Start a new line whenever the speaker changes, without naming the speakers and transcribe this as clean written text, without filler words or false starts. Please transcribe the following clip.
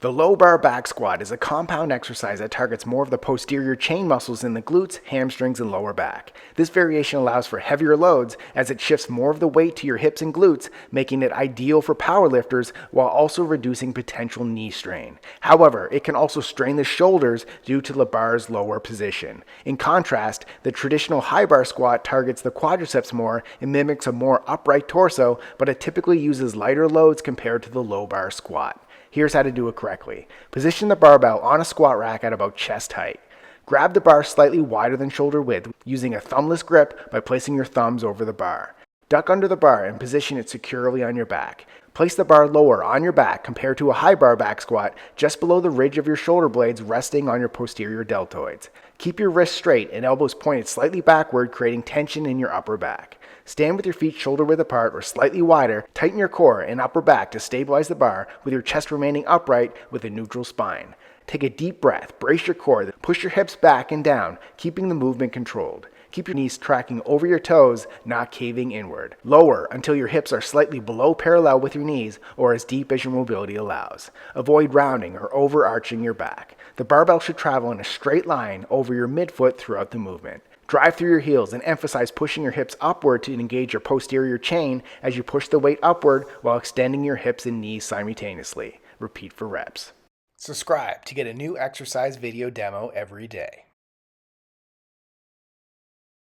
The low bar back squat is a compound exercise that targets more of the posterior chain muscles in the glutes, hamstrings, and lower back. This variation allows for heavier loads as it shifts more of the weight to your hips and glutes, making it ideal for powerlifters while also reducing potential knee strain. However, it can also strain the shoulders due to the bar's lower position. In contrast, the traditional high bar squat targets the quadriceps more and mimics a more upright torso, but it typically uses lighter loads compared to the low bar squat. Here's how to do it correctly. Position the barbell on a squat rack at about chest height. Grab the bar slightly wider than shoulder width using a thumbless grip by placing your thumbs over the bar. Duck under the bar and position it securely on your back. Place the bar lower on your back compared to a high bar back squat, just below the ridge of your shoulder blades resting on your posterior deltoids. Keep your wrists straight and elbows pointed slightly backward, creating tension in your upper back. Stand with your feet shoulder width apart or slightly wider. Tighten your core and upper back to stabilize the bar with your chest remaining upright with a neutral spine. Take a deep breath, brace your core, then push your hips back and down, keeping the movement controlled. Keep your knees tracking over your toes, not caving inward. Lower until your hips are slightly below parallel with your knees or as deep as your mobility allows. Avoid rounding or overarching your back. The barbell should travel in a straight line over your midfoot throughout the movement. Drive through your heels and emphasize pushing your hips upward to engage your posterior chain as you push the weight upward while extending your hips and knees simultaneously. Repeat for reps. Subscribe to get a new exercise video demo every day.